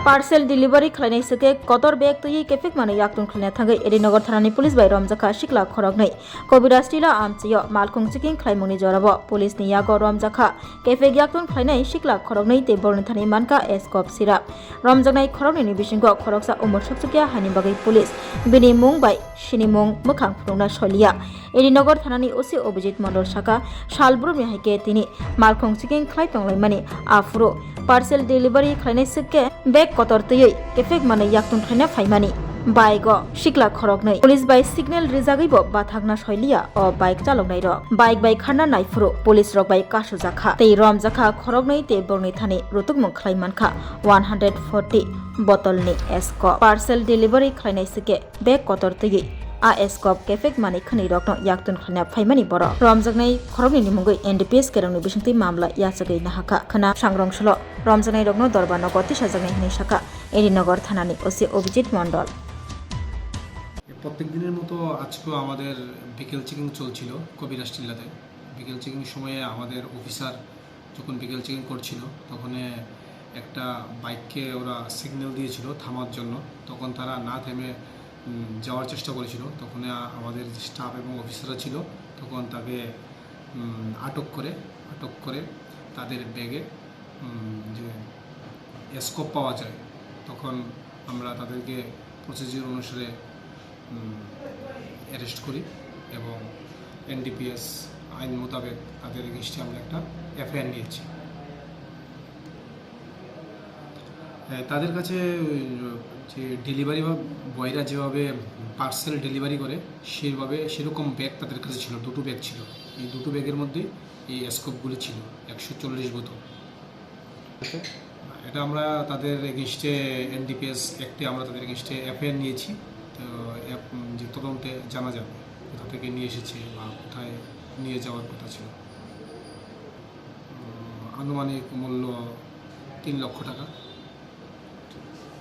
parcel delivery खालायनाय सके Qatar bag तुई केफिक माने याक्तुन खालायना थांगै एरिनगर थानानि पुलिस बाय रमजाखा सिकला खरगनै कबिरास्टिला आमचियो मालखुं चिकिं खालायमुनि जराबो पुलिसनि यागो रमजाखा केफिक याक्तुन खालायनाय सिकला खरगनै ते बरनि थानि मानका एसकप सिरा रमजानाय खरगनैनि बिसिंगो खरगसा उमर सकसुकिया हानि बागै पुलिस बिनि मुं बाय सिनि मुं मोखां फुंना सलिया एरिनगर थानानि ओसि अभिजित मंडल शाखा सालब्रुमनि हाइके तिनि मालखुं चिकिं खालायतंलाय माने आफुरो पार्सेल डिलीवरी खालायनाय सके बेग कतर तुयै केफेक माने याक्तुन खालायना फाइमानि बाइक सिकला खरगनै पुलिस बाय सिगनेल रिजागैबो बाथागना सलिया अ बाइक चालकनाय र बाइक बाय खारना नायफुरो पुलिस रक बाय कासु जाखा तै रमजाखा खरगनै ते बरनै थानि रुतुक मुं खालायमानखा 140 बोतलनि एस्क पार्सेल डिलीवरी खालायनाय सके बेग कतर तुयै आ एस्कप केफेक माने खनै रकनो याक्तुन खाना फाइमानि बर रमजागनाय खरगनि मुंगै एनडीपीएस केरंनि बिसंति मामला याचगै नाहाका खना सांग्रंसलो रमजागनाय रकनो दरबार नगति साजागनाय हिनै शाखा एरिनगर थानानि ओसि अभिजित मंडल প্রত্যেক দিনের মতো আজকেও আমাদের বিকেল চেকিং চলছিল কবিরাজ টিল্লাতে বিকেল চেকিং সময়ে আমাদের অফিসার যখন বিকেল চেকিং করছিল তখন একটা বাইককে ওরা সিগন্যাল দিয়েছিল থামার জন্য তখন তারা না থেমে যাওয়ার চেষ্টা করেছিল তখন আমাদের যে স্টাফ এবং অফিসাররা ছিল তখন তাকে আটক করে তাদের ব্যাগে যে স্কোপ পাওয়া যায় তখন আমরা তাদেরকে প্রসিডিউর অনুসারে অ্যারেস্ট করি এবং এনডিপিএস আইন মোতাবেক তাদের এগেইনস্টে আমরা একটা এফআইআর নিয়েছি তাদের কাছে যে ডেলিভারি বয়রা যেভাবে পার্সেল ডেলিভারি করে সেরকম ব্যাগ তাদের কাছে ছিল দুটো ব্যাগ ছিল এই দুটো ব্যাগের মধ্যে এই স্কোপগুলি ছিল 140 বোতল এটা আমরা তাদের এগেইনস্টে এনডিপিএস অ্যাক্টে আমরা তাদের এগেইনস্টে এফআইআর নিয়েছি তো যে তদন্তে জানা যাবে কোথা থেকে নিয়ে এসেছে বা কোথায় নিয়ে যাওয়ার কথা ছিল আনুমানিক মূল্য 3 লক্ষ টাকা